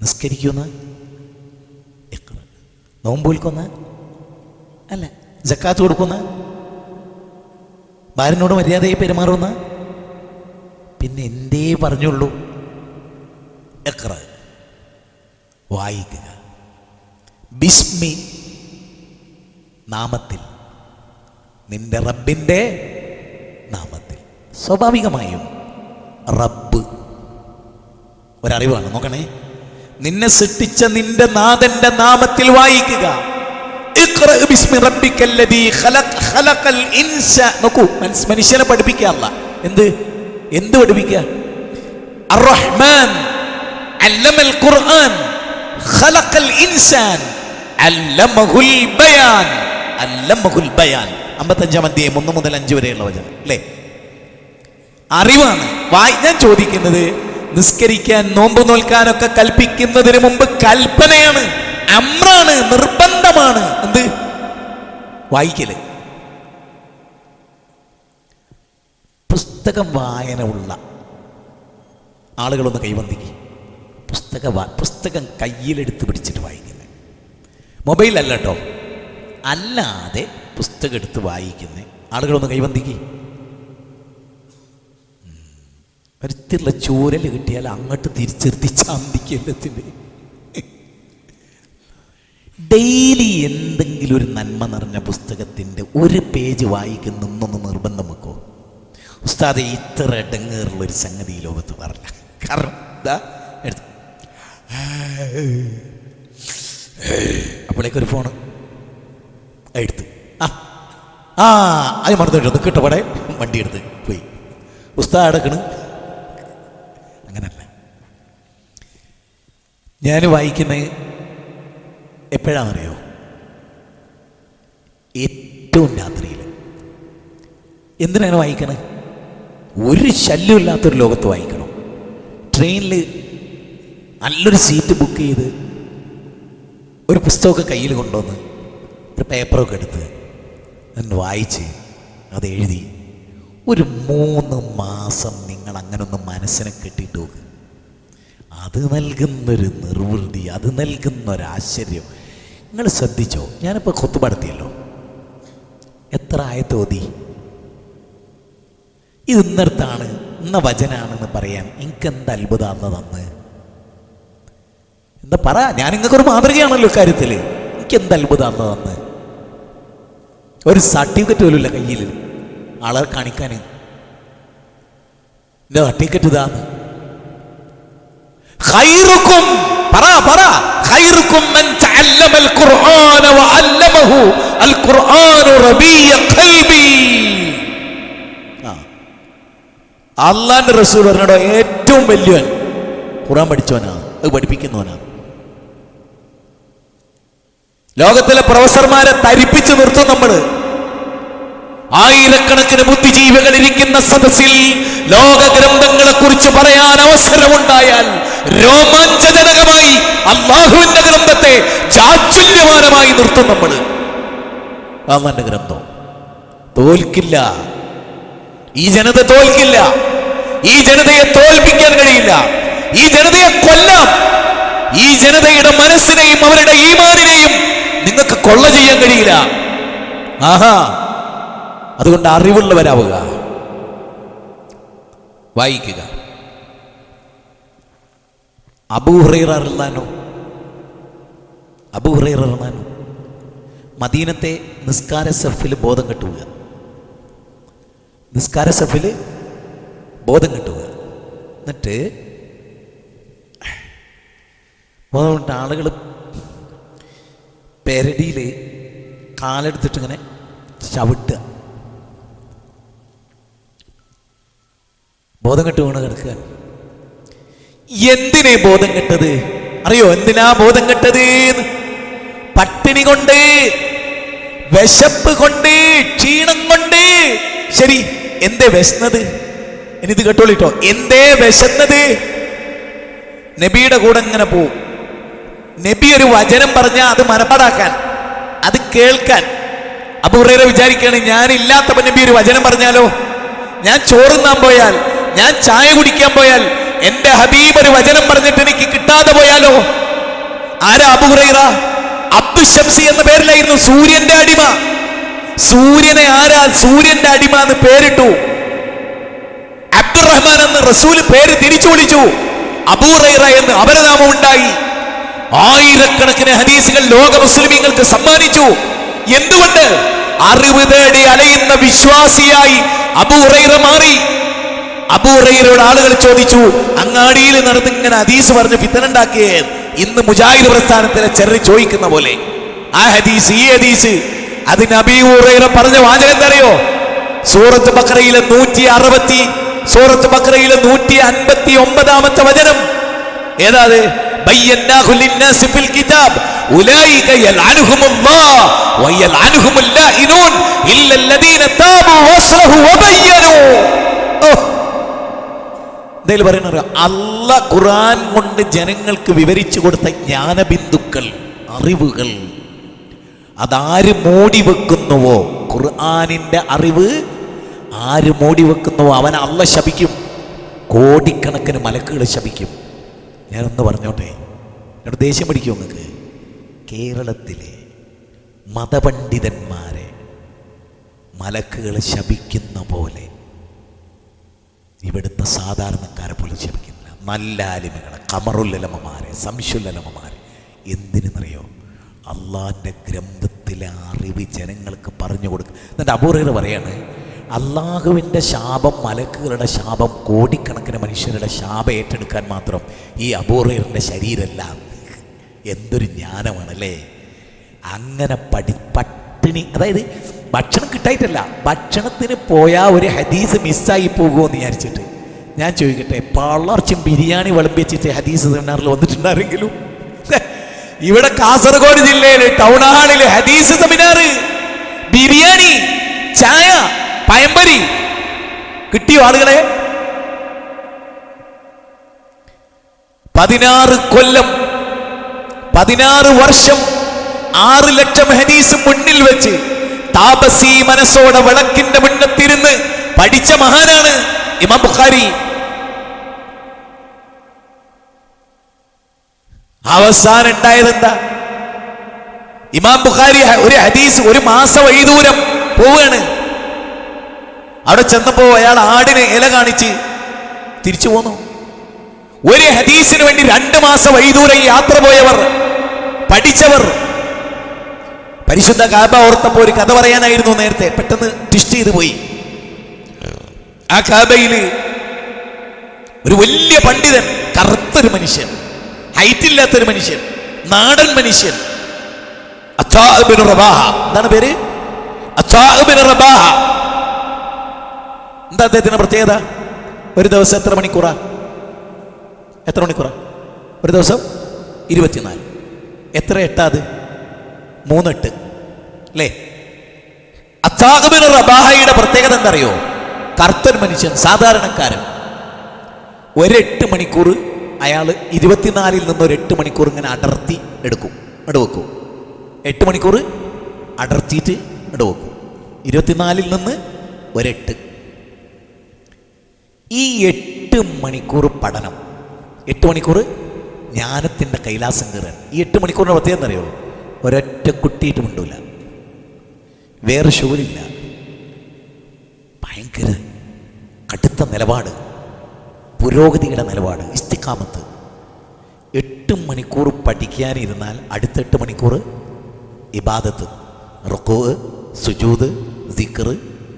നിസ്കരിക്കുന്ന, നോമ്പ് വിൽക്കുന്ന, അല്ല സക്കാത്ത് കൊടുക്കുന്ന, ഭാര്യനോട് മര്യാദയായി പെരുമാറുന്ന. പിന്നെ എന്തേ പറഞ്ഞുള്ളൂ? ഇഖ്റ, വായിക്കുക. ബിസ്മി, നാമത്തിൽ, നിന്റെ റബ്ബിൻ്റെ നാമത്തിൽ. സ്വാഭാവികമായും റബ്ബ് ഒരറിവാണ്. നോക്കണേ, നിന്നെ സൃഷ്ടിച്ച നിന്റെ നാഥന്റെ നാമത്തിൽ വായിക്കുക. ഇഖ്റ ബിസ്മി റബ്ബിക്കല്ലദീ ഖലഖ് ഖലഖൽ ഇൻസാൻ. നോക്കൂ, മനുഷ്യനെ പഠിപ്പിക്കാറില്ല. എന്ത് പഠിപ്പിക്കുക? അർ-റഹ്മാൻ അല്ലമൽ ഖുർആൻ ഖലഖൽ ഇൻസാൻ അല്ലമഹുൽ ബയാൻ. 55-ാം അധ്യായം 1 മുതൽ 5 വരെയുള്ള വചനം അല്ലേ? അറിവാണ്. ഞാൻ ചോദിക്കുന്നത്, നിസ്കരിക്കാൻ, നോമ്പ് നോൽക്കാനൊക്കെ കൽപ്പിക്കുന്നതിന് മുമ്പ് കൽപ്പനയാണ്, അമ്രാണ്, നിർബന്ധമാണ്. എന്ത്? വായിക്കല്. പുസ്തകം വായന ഉള്ള ആളുകളൊന്ന് കൈവന്തിക്ക്. പുസ്തകം കയ്യിലെടുത്ത് പിടിച്ചിട്ട് വായിക്കുന്നത്, മൊബൈലല്ല കേട്ടോ, അല്ലാതെ പുസ്തകം എടുത്ത് വായിക്കുന്ന ആളുകളൊന്ന് കൈവന്തിക്ക്. ഒരുത്തിലുള്ള ചൂരൽ കിട്ടിയാൽ അങ്ങോട്ട് തിരിച്ചെടുത്തി ചാന്തിക്കല്ലത്തിന്. ഡെയിലി എന്തെങ്കിലും ഒരു നന്മ നിറഞ്ഞ പുസ്തകത്തിൻ്റെ ഒരു പേജ് വായിക്കുന്നൊന്ന് നിർബന്ധം വെക്കോ? ഉസ്താദെ, ഇത്ര ഇടങ്ങേറുള്ളൊരു സംഗതി ഈ ലോകത്ത് പറഞ്ഞ. കാരണം ഇതാ എടുത്ത് അപ്പോഴേക്കൊരു ഫോണ് എടുത്ത് അത് മറന്നിട്ട് കിട്ടപ്പെടെ വണ്ടി എടുത്ത് പോയി. ഉസ്താദ് അടക്കണ്. അങ്ങനല്ല. ഞാൻ വായിക്കുന്നത് എപ്പോഴാണെന്നറിയോ? ഏറ്റവും രാത്രിയിൽ. എന്തിനാണ് വായിക്കണത്? ഒരു ശല്യമില്ലാത്തൊരു ലോകത്ത് വായിക്കണം. ട്രെയിനിൽ നല്ലൊരു സീറ്റ് ബുക്ക് ചെയ്ത് ഒരു പുസ്തകമൊക്കെ കയ്യിൽ കൊണ്ടുവന്ന് ഒരു പേപ്പറൊക്കെ എടുത്ത് വായിച്ച് അത് എഴുതി. ഒരു 3 മാസം നിങ്ങൾ അങ്ങനെ ഒന്ന് മനസ്സിനെ കെട്ടിയിട്ട് നോക്ക്. അത് നൽകുന്നൊരു നിർവൃതി, അത് നൽകുന്നൊരാശ്ചര്യം നിങ്ങൾ ശ്രദ്ധിച്ചോ. ഞാനിപ്പോൾ ഖുത്ബ നടത്തിയല്ലോ, എത്ര ആയത്ത് ഓതി. ഇത് ഇന്നർത്താണ്, ഇന്ന വചനാണെന്ന് പറയാൻ എനിക്കെന്ത് അത്ഭുതമാണെന്ന് തന്ന്. എന്താ പറ, ഞാൻ നിങ്ങൾക്കൊരു മാതൃകയാണല്ലോ കാര്യത്തിൽ. എനിക്കെന്ത് അത്ഭുതമാണെന്ന് തന്ന്. ഒരു സർട്ടിഫിക്കറ്റ് പോലും ഇല്ല കയ്യിൽ ആളെ കാണിക്കാൻ. എൻ്റെ സർട്ടിഫിക്കറ്റ് ഇതാന്ന്. ഖൈറുക്കും ഖൈറുക്കും മൻ തഅല്ലമൽ ഖുർആന വഅല്ലമഹു അൽ ഖുർആനു റബീയ ഖൽബി. അല്ലാഹുവിന്റെ റസൂൽ പറഞ്ഞോ, ഏറ്റവും വലിയവൻ ഖുർആൻ പഠിച്ചവനാണ്, അത് പഠിപ്പിക്കുന്നവനാണ്. ലോകത്തിലെ പ്രൊഫസർമാരെ തരിപ്പിച്ച് നിർത്തും നമ്മൾ. ആയിരക്കണക്കിന് ബുദ്ധിജീവികൾ ഇരിക്കുന്ന സദസ്സിൽ ലോക ഗ്രന്ഥങ്ങളെ കുറിച്ച് പറയാൻ അവസരമുണ്ടായാൽ രോമാഞ്ചജനകമായി അല്ലാഹുവിന്റെ ഗ്രന്ഥത്തെ ജാജ്വല്യമാനമായി നിർത്തും നമ്മൾ. അല്ലാഹുവിന്റെ ഗ്രന്ഥം തോൽക്കില്ല. ഈ ജനത തോൽക്കില്ല. ഈ ജനതയെ തോൽപ്പിക്കാൻ കഴിയില്ല. ഈ ജനതയെ കൊല്ലാം. ഈ ജനതയുടെ മനസ്സിനെയും അവരുടെ ഈമാനിനെയും നിങ്ങൾക്ക് കൊള്ള ചെയ്യാൻ കഴിയില്ല. അതുകൊണ്ട് അറിവുള്ളവരാവുക, വായിക്കുക. അബൂ ഹുറൈറ റളിയല്ലാഹു മദീനത്തെ നിസ്കാര സഫിൽ ബോധം കെട്ടുക. നിസ്കാര സഫിൽ ബോധം കെട്ടുക. എന്നിട്ട് ആളുകൾ പെരടിയിൽ കാലെടുത്തിട്ട് ഇങ്ങനെ ചവിട്ടുക. ബോധം കെട്ട് വീണ് കിടക്കുക. എന്തിനെ ബോധം കെട്ടത് അറിയോ? എന്തിനാ ബോധം കെട്ടത്? പട്ടിണി കൊണ്ട്, വിശപ്പ് കൊണ്ട്, ക്ഷീണം കൊണ്ട്. ശരി, എന്തേ വിശന്നത്? ഇനിത് കേട്ടോളിട്ടോ. എന്തേ വിശന്നത്? നബിയുടെ കൂടെ ഇങ്ങനെ പോവും. നബി ഒരു വചനം പറഞ്ഞാൽ അത് മനപ്പാടാക്കാൻ, അത് കേൾക്കാൻ. അബൂ ഹുറൈറ വിചാരിക്കുകയാണ്, ഞാനില്ലാത്തപ്പോൾ നബി ഒരു വചനം പറഞ്ഞാലോ, ഞാൻ ചോറുന്നാൻ പോയാൽ, ഞാൻ ചായ കുടിക്കാൻ പോയാൽ, എന്റെ ഹബീബ് ഒരു വചനം പറഞ്ഞിട്ട് എനിക്ക് കിട്ടാതെ പോയാലോ? ആരാ അബൂ ഹുറൈറ? അബ്ദുശംസി എന്ന പേരിലായിരുന്നു, സൂര്യന്റെ അടിമ. സൂര്യനെ ആരാ സൂര്യന്റെ അടിമ എന്ന് പേരിട്ടു. അബ്ദുറഹ്മാൻ എന്ന് റസൂൽ പേര് തിരിച്ചു വിളിച്ചു. അബൂ ഹുറൈറ എന്ന് അപരനാമം ഉണ്ടായി. ആയിരക്കണക്കിന് ഹദീസുകൾ ലോക മുസ്ലിമീങ്ങൾക്ക് സമ്മാനിച്ചു. എന്തുകൊണ്ട്? അറിവ് തേടി അലയുന്ന വിശ്വാസിയായി അബൂ ഹുറൈറ മാറി. അബൂ ഹുറൈറയോട് ആളുകൾ ചോദിച്ചു, അങ്ങാടിയിൽ നടന്ന് ഇങ്ങനെ ഹദീസ് പറഞ്ഞ് ഫിത്നണ്ടാക്കിയേ. ഇന്ന് മുജാഹിദ് പ്രസ്ഥാനത്തിലെ ചെറിയ ചോദിക്കുന്ന പോലെ ആ ഹദീസ്, ഈ ഹദീസ്. അതിന് അബൂ ഹുറൈറ പറഞ്ഞ വാചകം എന്തറിയോ? സൂറത്ത് ബഖറയിലെ 159 വചനം. ഏതാ അത്? ബയ്യനാഹു ലിന്നാസി ഫിൽ കിതാബ് ഉലൈക യൽഅനുഹുമുല്ലാഹ് വയൽഅനുഹുമുൽ ലാഇനൂൻ ഇല്ലല്ലദീന താബു വസ്ലഹു വബയ്യനു. എന്തായാലും പറയുന്നത്, അല്ലാഹ് ഖുർആൻ കൊണ്ട് ജനങ്ങൾക്ക് വിവരിച്ചു കൊടുത്ത ജ്ഞാനബിന്ദുക്കൾ, അറിവുകൾ, അതാര് മൂടി വെക്കുന്നുവോ, ഖുർആനിന്റെ അറിവ് ആര് മൂടി വെക്കുന്നുവോ അവനെ അല്ലാഹ് ശപിക്കും. കോടിക്കണക്കിന് മലക്കുകൾ ശപിക്കും. ഞാനൊന്ന് പറഞ്ഞോട്ടെ, എന്നോട് ദേഷ്യം പിടിക്കും നിങ്ങൾക്ക്. കേരളത്തിലെ മതപണ്ഡിതന്മാരെ മലക്കുകൾ ശപിക്കുന്ന പോലെ ഇവിടുത്തെ സാധാരണക്കാരെ പോലും ശപിക്കുന്നില്ല. നല്ല ആലിമുകളെ, ഖമറുല്ലലമമാരെ, സംശുല്ലലമമാരെ. എന്തിനെന്നറിയോ? അള്ളാഹിൻ്റെ ഗ്രന്ഥത്തിലെ അറിവ് ജനങ്ങൾക്ക് പറഞ്ഞു കൊടുക്കുക. എന്നിട്ട് അബൂ ഹുറൈറ പറയാണ്, അള്ളാഹുവിൻ്റെ ശാപം, മലക്കുകളുടെ ശാപം, കോടിക്കണക്കിന് മനുഷ്യരുടെ ശാപം ഏറ്റെടുക്കാൻ മാത്രം ഈ അബൂ ഹുറൈറയുടെ ശരീരമല്ല. എന്തൊരു ജ്ഞാനമാണല്ലേ! അങ്ങനെ പട്ടിണി, അതായത് ഭക്ഷണം കിട്ടായിട്ടല്ല, ഭക്ഷണത്തിന് പോയാൽ ഒരു ഹദീസ് മിസ്സായി പോകുമോ എന്ന് വിചാരിച്ചിട്ട്. ഞാൻ ചോദിക്കട്ടെ, പള്ളർച്ചും ബിരിയാണി വിളമ്പി വെച്ചിട്ട് ഹദീസ് സെമിനാറിൽ വന്നിട്ടുണ്ടാരെങ്കിലും? ഇവിടെ കാസർഗോഡ് ജില്ലയിലെ ടൗൺ ഹാളിൽ ഹദീസ് സെമിനാർ, ബിരിയാണി, ചായ, പയമ്പരി കിട്ടിയോ ആളുകളെ? 16 കൊല്ലം, 16 വർഷം, 6 ലക്ഷം ഹദീസ് മുന്നിൽ താപസി മനസ്സോടെ വിളക്കിന്റെ മുന്നത്തിരുന്ന് പഠിച്ച മഹാനാണ് ഇമാം ബുഖാരി. അവസാനം ഉണ്ടായത് എന്താ? ഇമാം ബുഖാരി ഒരു ഹദീസ്, ഒരു മാസം വഴി ദൂരം പോവുകയാണ്. അവിടെ ചെന്നപ്പോ അയാൾ ആടിന് ഇല കാണിച്ച് തിരിച്ചു പോന്നു. ഒരു ഹദീസിന് വേണ്ടി 2 മാസം വഴി ദൂരം യാത്ര പോയവർ, പഠിച്ചവർ. പരിശുദ്ധ കാബ ഓർത്തപ്പോ ഒരു കഥ പറയാനായിരുന്നു നേരത്തെ, പെട്ടെന്ന് ട്വിസ്റ്റ് ചെയ്ത് പോയി. ആ കാബയില് ഒരു വലിയ പണ്ഡിതൻ, കറുത്തൊരു മനുഷ്യൻ, ഹൈറ്റ് ഇല്ലാത്തൊരു മനുഷ്യൻ, നാടൻ മനുഷ്യൻ, അത്താ ഇബ്നു റബാഹ. എന്താണ് പേര്? അത്താ ഇബ്നു റബാഹ. എന്താ അദ്ദേഹത്തിന്റെ പ്രത്യേകത? ഒരു ദിവസം എത്ര മണിക്കൂറാ? എത്ര മണിക്കൂറാ ഒരു ദിവസം? 24. എത്ര എട്ടാത്? 3 8 അല്ലേ? അത്താ ഇബ്നു റബാഹയുടെ പ്രത്യേകത എന്താ അറിയോ? കറുത്തൊരു മനുഷ്യൻ, സാധാരണക്കാരൻ. 8 മണിക്കൂർ അയാൾ 24-ൽ നിന്ന് ഒരു 8 മണിക്കൂർ ഇങ്ങനെ അടർത്തി എടുക്കും, ഇടവെക്കും. 8 മണിക്കൂർ അടർത്തിയിട്ട് ഇടവെക്കും. 24-ൽ നിന്ന് ഒരു 8. ഈ 8 മണിക്കൂർ പഠനം, 8 മണിക്കൂർ ജ്ഞാനത്തിൻ്റെ കൈലാസം കയറാൻ. ഈ 8 മണിക്കൂറിൻ്റെ പ്രത്യേകം എന്നറിയോ? ഒരൊറ്റ കുട്ടിയിട്ട് മിണ്ടൂല, വേറെ ഷോലില്ല, ഭയങ്കര കടുത്ത നിലപാട്, പുരോഗതിയുടെ നിലപാട്, ഇസ്തിഖാമത്ത്. 8 മണിക്കൂർ പഠിക്കാനിരുന്നാൽ അടുത്ത 8 മണിക്കൂർ ഇബാദത്ത്, റുക്കൂ, സുജൂദ്, ദിക്ർ,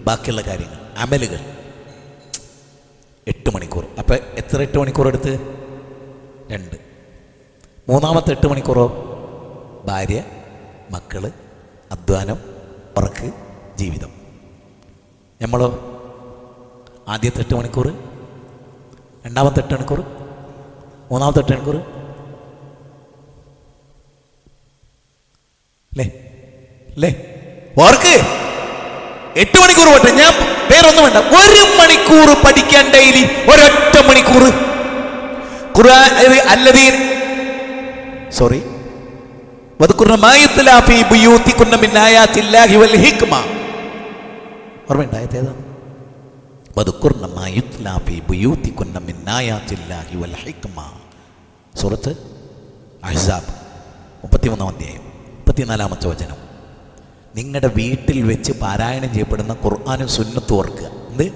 ബാക്കിയുള്ള കാര്യങ്ങൾ, അമലുകൾ. 8 മണിക്കൂർ. അപ്പം എത്ര 8 മണിക്കൂർ എടുത്ത്? 2. മൂന്നാമത്തെ 8 മണിക്കൂറോ? ഭാര്യ, മക്കള്, അധ്വാനം, ഉറക്ക്, ജീവിതം. നമ്മളോ? ആദ്യത്തെ 8 മണിക്കൂർ, രണ്ടാമത്തെ 8 മണിക്കൂർ, മൂന്നാമത്തെ 8 മണിക്കൂർ അല്ലേ? ഓർക്ക് 8 മണിക്കൂർ പോട്ടെ, ഞാൻ വേറൊന്നും വേണ്ട. 1 മണിക്കൂർ പഠിക്കാൻ ഡെയിലി, ഒരൊറ്റ മണിക്കൂർ ഖുർആൻ. അല്ലദീൻ സോറി വദ്കുർന മാ യുത്ലാ ഫീ ബുയൂതികുന്ന മിൻ ആയാതില്ലാഹി വൽ ഹിക്മ. ഓർമ്മയുണ്ടായത് ഏതാണ്? വദ്കുർന മാ യുത്ലാ ഫീ ബുയൂതികുന്ന മിൻ ആയാതില്ലാഹി വൽ ഹിക്മ. സൂറത്ത് അഹ്സാബ് 33-ാം അധ്യായം 34-ാമത്തെ വചനം. നിങ്ങളുടെ വീട്ടിൽ വെച്ച് പാരായണം ചെയ്യപ്പെടുന്ന ഖുർആനും സുന്നത്തും ഓർക്കുക. എന്ത്?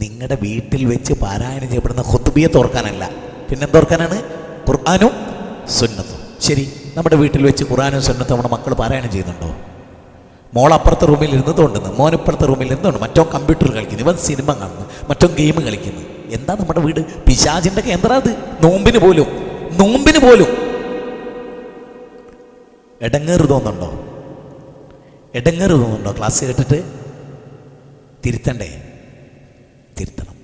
നിങ്ങളുടെ വീട്ടിൽ വെച്ച് പാരായണം ചെയ്യപ്പെടുന്ന ഖുത്ബിയത്ത് ഓർക്കാനല്ല, പിന്നെന്തോർക്കാനാണ്? ഖുർആനും സുന്നത്തും. ശരി, നമ്മുടെ വീട്ടിൽ വെച്ച് ഖുർആനും സുന്നത്തും നമ്മുടെ മക്കൾ പാരായണം ചെയ്യുന്നുണ്ടോ? മോൾ അപ്പുറത്തെ റൂമിൽ ഇരുന്നതുകൊണ്ടെന്ന്, മോനിപ്പുറത്തെ റൂമിൽ ഇരുന്നുകൊണ്ട്, മറ്റോ കമ്പ്യൂട്ടർ കളിക്കുന്നു, ഇവൻ സിനിമ കാണുന്നു, മറ്റോ ഗെയിം കളിക്കുന്നു. എന്താ നമ്മുടെ വീട്? പിശാചിൻ്റെ കേന്ദ്രം അത്. നോമ്പിന് പോലും ഇടങ്ങേറ് തോന്നുന്നുണ്ടോ? ക്ലാസ് കേട്ടിട്ട്? തിരുത്തണ്ടേ? തിരുത്തണം.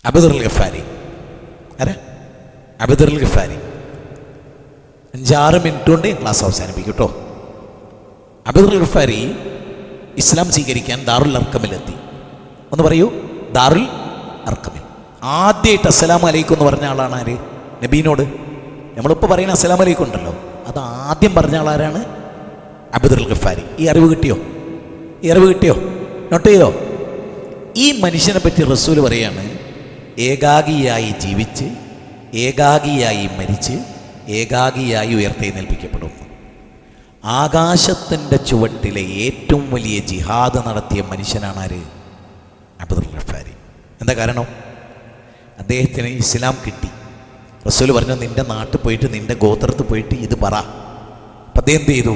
അബൂദറുൽ ഗഫാരി. ആരാ? അബൂദറുൽ ഗഫാരി. 5-6 മിനിറ്റ് കൊണ്ട് ക്ലാസ് അവസാനിപ്പിക്കും കേട്ടോ. അബൂദറുൽ ഗഫാരി ഇസ്ലാം സ്വീകരിക്കാൻ ദാറുൽ അർക്കമിലെത്തി. ഒന്ന് പറയൂ. ദാറുൽ അർക്കമിൽ ആദ്യമായിട്ട് അസ്സലാമു അലൈക്കും എന്ന് പറഞ്ഞ ആളാണ് ആര്? നബീനോട്. നമ്മളിപ്പോൾ പറയുന്ന അസ്സലാമു അലൈക്കും ഉണ്ടല്ലോ, അത് ആദ്യം പറഞ്ഞ ആളാരാണ്? അബൂദറുൽ ഗഫാരി. ഈ അറിവ് കിട്ടിയോ? നോട്ട് ചെയ്തോ? ഈ മനുഷ്യനെ പറ്റി റസൂൽ പറയാണ്, ഏകാഗിയായി ജീവിച്ച്, ഏകാഗിയായി മരിച്ച്, ഏകാഗിയായി ഉയർത്തെഴുന്നേൽപ്പിക്കപ്പെടും. ആകാശത്തിൻ്റെ ചുവട്ടിലെ ഏറ്റവും വലിയ ജിഹാദ് നടത്തിയ മനുഷ്യനാണ് ആര്? അബൂദറുൽ ഗഫാരി. എന്താ കാരണം? അദ്ദേഹത്തിന് ഇസ്ലാം കിട്ടി. റസൂൽ പറഞ്ഞു, നിൻ്റെ നാട്ടിൽ പോയിട്ട്, നിൻ്റെ ഗോത്രത്തിൽ പോയിട്ട് ഇത് പറ. അപ്പം അദ്ദേഹം എന്ത് ചെയ്തു?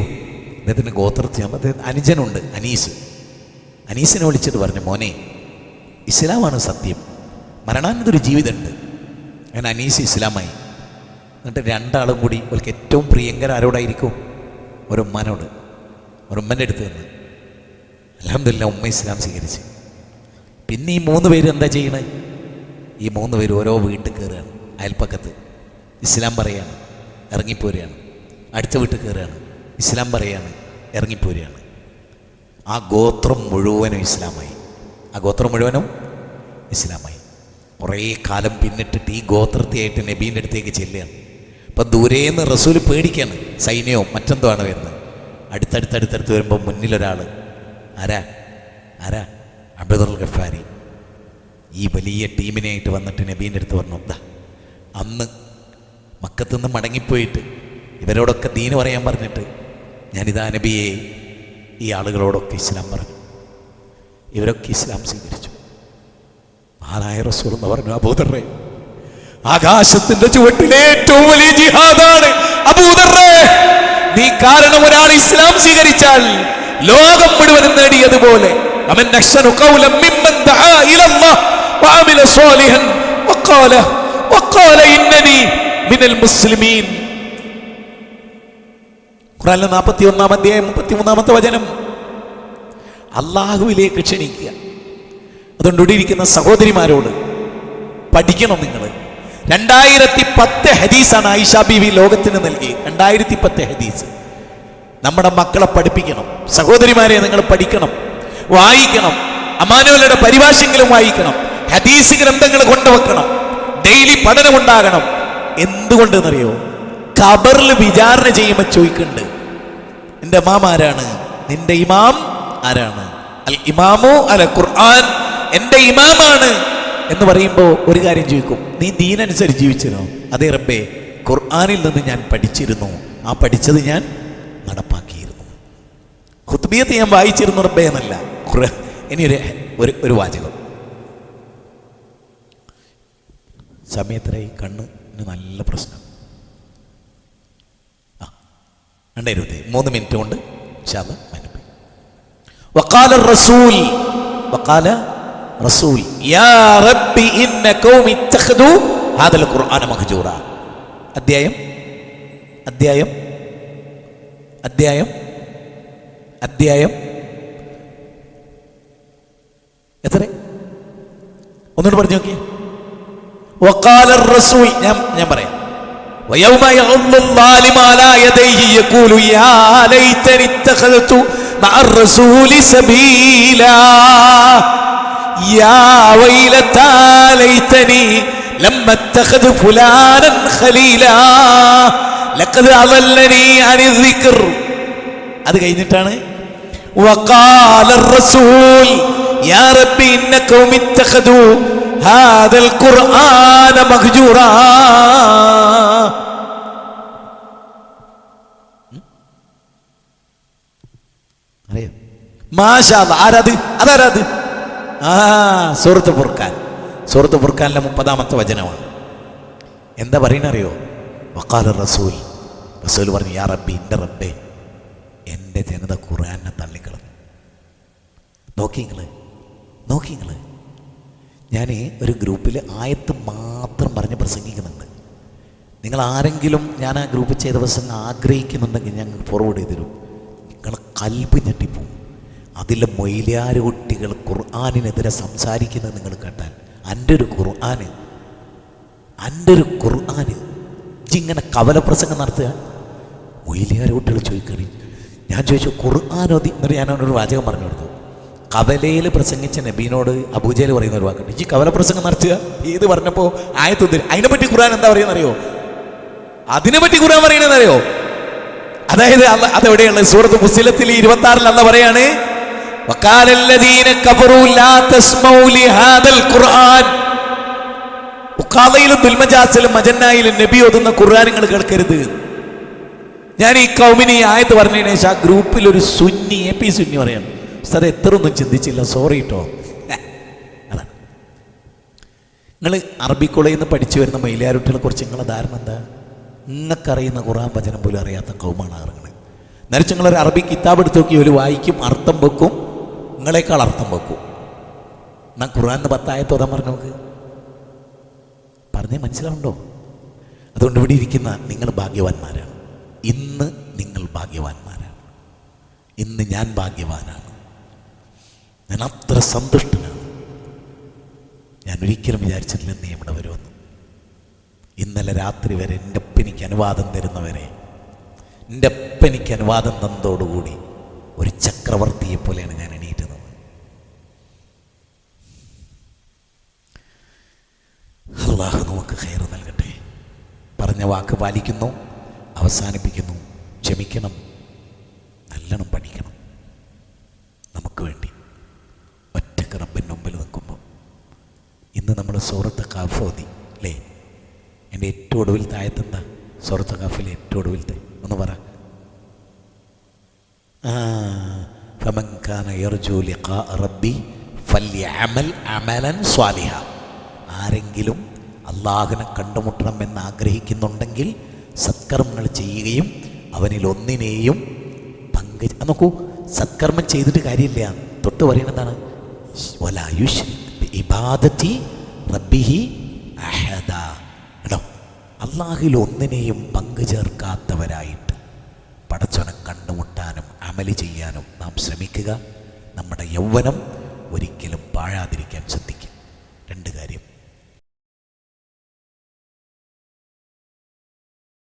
അദ്ദേഹത്തിൻ്റെ ഗോത്രത്തിൽ അദ്ദേഹം അനുജനുണ്ട്, അനീസിനെ വിളിച്ചിട്ട് പറഞ്ഞു, മോനെ, ഇസ്ലാമാണ് സത്യം, മരണാനന്തൊരു ജീവിതമുണ്ട്. അങ്ങനെ അനീസ് ഇസ്ലാമായി. എന്നിട്ട് 2 ആളും കൂടി അവർക്ക് ഏറ്റവും പ്രിയങ്കര ആരോടായിരിക്കും? ഒരുമ്മനോട്. ഒരുമ്മൻ്റെ അടുത്ത് നിന്ന് അൽഹംദുലില്ലാഹ് ഉമ്മ ഇസ്ലാം സ്വീകരിച്ച്. പിന്നെ ഈ 3 പേര് എന്താ ചെയ്യണേ? ഈ 3 പേര് ഓരോ വീട്ടിൽ കയറുകയാണ്. അയൽപ്പക്കത്ത് ഇസ്ലാം പറയാണ്, ഇറങ്ങിപ്പോരുകയാണ്. അടുത്ത വീട്ടിൽ കയറുകയാണ്, ഇസ്ലാം പറയാണ്, ഇറങ്ങിപ്പോരുകയാണ്. ആ ഗോത്രം മുഴുവനും ഇസ്ലാമായി. കുറേ കാലം പിന്നിട്ടിട്ട് ഈ ഗോത്രത്തെയായിട്ട് നബീൻ്റെ അടുത്തേക്ക് ചെല്ലുകയാണ്. ഇപ്പം ദൂരേന്ന് റസൂൽ പേടിക്കാണ്, സൈന്യവും മറ്റെന്തോ ആണ് വരുന്നത്. അടുത്തടുത്തടുത്തടുത്ത് വരുമ്പോൾ മുന്നിലൊരാൾ, ആരാ ആരാ അബൂദർ ഗഫാരി, ഈ വലിയ ടീമിനായിട്ട് വന്നിട്ട് നബീൻ്റെ അടുത്ത് പറഞ്ഞു, എന്താ അന്ന് മക്കത്തുനിന്ന് മടങ്ങിപ്പോയിട്ട് ഇവരോടൊക്കെ ദീന് പറയാൻ പറഞ്ഞിട്ട് ഞാനിതാ നബിയെ ഈ ആളുകളോടൊക്കെ ഇസ്ലാം പറഞ്ഞു, ഇവരൊക്കെ ഇസ്ലാം സ്വീകരിച്ചു. മഹാനായ റസൂൽ എന്ന് പറഞ്ഞു, അബൂദർറേ, ആകാശത്തിന്റെ ചുവട്ടിലെ ഏറ്റവും വലിയ ജിഹാദാണ് അബൂദർറേ, നീ കാരണം ഒരാൾ ഇസ്ലാം സ്വീകരിച്ചാൽ ലോകം മുഴുവനും നേടിയതുപോലെ. അവൻ അഹ്സനു ഖൗലൻ മിമ്മൻ ദആ ഇലല്ലാഹ് വഅമില സ്വാലിഹൻ വഖാല ഇന്നനി മിനൽ മുസ്ലിമീൻ. ഖുർആനിലെ 41-ാം അധ്യായം 33-ാമത്തെ വചനം. അല്ലാഹുവിലേക്ക് ക്ഷണിക്കുക. അതുകൊണ്ട് ഇവിടെ ഇരിക്കുന്ന സഹോദരിമാരോട് പഠിക്കണം നിങ്ങൾ. 2010 ഹദീസാണ് ആയിഷ ബീവി ലോകത്തിന് നൽകി. 2010 ഹദീസ് നമ്മുടെ മക്കളെ പഠിപ്പിക്കണം. സഹോദരിമാരെ നിങ്ങൾ പഠിക്കണം, വായിക്കണം. അമാനുവലയുടെ പരിഭാഷയെങ്കിലും വായിക്കണം. ഹദീസ് ഗ്രന്ഥങ്ങൾ കൊണ്ടുവെക്കണം. ഡെയിലി പഠനം ഉണ്ടാകണം. എന്തുകൊണ്ടെന്നറിയോ? ഖബറിൽ വിചാരണ ചെയ്യുമ്പോൾ ചോദിക്കുന്നുണ്ട്, നിന്റെ ഇമാം ആരാണ്? നിന്റെ ഇമാം ആരാണ്? അൽ ഇമാമു അൽ ഖുർആൻ, എൻ്റെ ഇമാമാണ് എന്ന് പറയുമ്പോൾ ഒരു കാര്യം ചോദിക്കും, നീ ദീനനുസരിച്ച് ജീവിച്ചിരുന്നോ? അതേ റബ്ബേ, ഖുർആനിൽ നിന്ന് ഞാൻ പഠിച്ചിരുന്നു, ആ പഠിച്ചത് ഞാൻ നടപ്പാക്കിയിരുന്നു. ഖുത്ബിയത്ത് ഞാൻ വായിച്ചിരുന്നു റബ്ബേ എന്നല്ല. ഇനി ഒരു വാചകം. സമയത്തിനായി കണ്ണിന് നല്ല പ്രശ്നം. 3 മിനിറ്റ് കൊണ്ട് وقال الرسول يا ربي إن قومي اتخذوا هذا القرآن مهجورا. അധ്യായം എത്ര? ഒന്നുകൂടെ പറഞ്ഞു നോക്കിയേ. وقال الرسول, ഞാൻ പറയാം. ويوم يعض الظالم على يديه يقول يا ليتني اتخذت مع الرسول سبيلا يا ويلتى ليتني لم اتخذ فلانا خليلا لقد أضلني عن الذكر. അത് കഴിഞ്ഞിട്ടാണ് وقال الرسول يا ربي إن قومي اتخذوا هذا القرآن مهجورا. അതാരത്? സൂറത്ത് ഫുർഖാൻ. സൂറത്ത് ഫുർഖാനിലെ 30-ാമത്തെ വചനമാണ്. എന്താ പറയുന്നറിയോ? വഖാല റസൂൽ പറഞ്ഞു, യാ റബ്ബി, എൻ്റെ റബ്ബേ, എൻ്റെ ജനത ഖുർആനെ തള്ളിക്കളഞ്ഞു. നോക്കി നിങ്ങൾ. ഞാൻ ഒരു ഗ്രൂപ്പിൽ ആയത്ത് മാത്രം പറഞ്ഞ് പ്രസംഗിക്കുന്നുണ്ട്. നിങ്ങൾ ആരെങ്കിലും ഞാൻ ആ ഗ്രൂപ്പിൽ ചെയ്ത പ്രസംഗം ആഗ്രഹിക്കുന്നുണ്ടെങ്കിൽ ഞങ്ങൾ ഫോർവേഡ് ചെയ്ത് തരും. നിങ്ങളെ കൽബ് ഞെട്ടിപ്പോവും. അതിലെ മൊയ്ലിയാര് കുട്ടികൾ ഖുർആനിനെതിരെ സംസാരിക്കുന്നത് നിങ്ങൾ കേട്ടാൽ, എൻ്റെ ഒരു ഖുർആന് ഇങ്ങനെ കവലപ്രസംഗം നടത്തുക. മൊയ്ലിയാര് കുട്ടികൾ ചോദിക്കണേ. ഞാൻ ചോദിച്ചു, ഖുർആാനോദി എന്നിട്ട് ഞാനൊരു വാചകം പറഞ്ഞു കൊടുത്തു. കവലയിൽ പ്രസംഗിച്ച നബീനോട് അബൂജഹൽ പറയുന്ന ഒരു വാക്കുണ്ട്, ഈ കവലപ്രസംഗം നടത്തുക. ഏത് പറഞ്ഞപ്പോൾ ആയത്തൊന്നിൽ അതിനെപ്പറ്റി ഖുർആൻ എന്താ പറയുന്നറിയോ? അതിനെപ്പറ്റി ഖുർആൻ പറയണെന്നറിയോ? അതായത് അതെവിടെയാണ്? സൂറത്ത് മുസ്ലിത്തിൽ 26 അല്ലാഹ് പറയാണ്, വഖാലല്ലദീന കഫറൂ ലാ തസ്മഊ ലിഹാദൽ ഖുർആൻ. ഉഖാലയിലും ദുൽമജാസിലും മജന്നായിലും നബി ഓതുന്ന ഖുർആൻ നിങ്ങൾ കേൾക്കരുത്. ഞാൻ ഈ കൗമിന് ഈ ആയത്ത് പറഞ്ഞതിന് ശേഷം ആ ഗ്രൂപ്പിൽ ഒരു സുന്നി AP സുന്നി പറയാണ്, അത് എത്രയൊന്നും ചിന്തിച്ചില്ല, സോറി കേട്ടോ. അതാണ് നിങ്ങൾ അറബി കോളേജിൽ നിന്ന് പഠിച്ചു വരുന്ന മൈലാരുട്ടികളെ കുറിച്ച് നിങ്ങളെ ധാരണ എന്താ? നിങ്ങൾക്കറിയുന്ന ഖുർആൻ വചനം പോലും അറിയാത്ത കൗമാണ് ഇറങ്ങുന്നത്. നേരത്തെ നിങ്ങളൊരു അറബി കിതാബ് എടുത്ത് നോക്കി, ഒരു വായിക്കും, അർത്ഥം വെക്കും, നിങ്ങളെക്കാൾ അർത്ഥം വെക്കും. എന്നാൽ ഖുർആനിന് 10 ആയത്ത് ഓതാൻ പറഞ്ഞു നോക്ക്, പറഞ്ഞേ മനസ്സിലാവുണ്ടോ? അതുകൊണ്ട് ഇവിടെ ഇരിക്കുന്ന നിങ്ങൾ ഭാഗ്യവാന്മാരാണ്. ഇന്ന് നിങ്ങൾ ഭാഗ്യവാന്മാരാണ്. ഇന്ന് ഞാൻ ഭാഗ്യവാനാണ്. ഞാൻ അത്ര സന്തുഷ്ടനാണ്. ഞാൻ ഒരിക്കലും വിചാരിച്ചിട്ടില്ല നീ ഇവിടെ വരുമെന്ന്. ഇന്നലെ രാത്രി വരെ എൻ്റെ അപ്പനിക്ക് അനുവാദം തരുന്നവരെ, എൻ്റെ അപ്പനിക്ക് അനുവാദം തന്നതോടുകൂടി ഒരു ചക്രവർത്തിയെ പോലെയാണ് ഞാൻ എണീറ്റ് നിന്നത്. അല്ലാഹു നമുക്ക് ഖൈർ നൽകട്ടെ. പറഞ്ഞ വാക്ക് പാലിക്കുന്നു, അവസാനിപ്പിക്കുന്നു. ക്ഷമിക്കണം, നല്ലോണം പഠിക്കണം. നമുക്ക് വേണ്ടി ഒറ്റക്ക് റബ്ബിൻ്റെ മുമ്പിൽ നിൽക്കുമ്പോൾ ഇന്ന് നമ്മൾ സൂറത്ത് ഖാഫ് ഓതി അല്ലേ? എൻ്റെ ഏറ്റവും ഒടുവിലത്തെ ആയത്തെന്താ? സൂറത്ത് ഖാഫിലെ ഏറ്റവും ഒടുവിലത്തെ ഒന്ന് പറ. ഫമൻ കാന യർജു ലിഖാ റബ്ബി ഫല്യഅമൽ അമലൻ സ്വാലിഹ. ആരെങ്കിലും അള്ളാഹുവിനെ കണ്ടുമുട്ടണം എന്ന് ആഗ്രഹിക്കുന്നുണ്ടെങ്കിൽ സത്കർമ്മങ്ങൾ ചെയ്യുകയും അവനിൽ ഒന്നിനെയും നോക്കൂ, സത്കർമ്മം ചെയ്തിട്ട് കാര്യമില്ല. തൊട്ട് പറയുന്നതാണ് വലാ യുശ്രിക് ബിഇബാദതി റബ്ബിഹി അഹദ. കേട്ടോ, അള്ളാഹുവിൽ ഒന്നിനെയും പങ്കു ചേർക്കാത്തവരായിട്ട് പടച്ചവനെ കണ്ടുമുട്ടാനും അമല് ചെയ്യാനും നാം ശ്രമിക്കുക. നമ്മുടെ യൗവനം ഒരിക്കലും പാഴാതിരിക്കാൻ ശ്രദ്ധിക്കുക. രണ്ട് കാര്യം.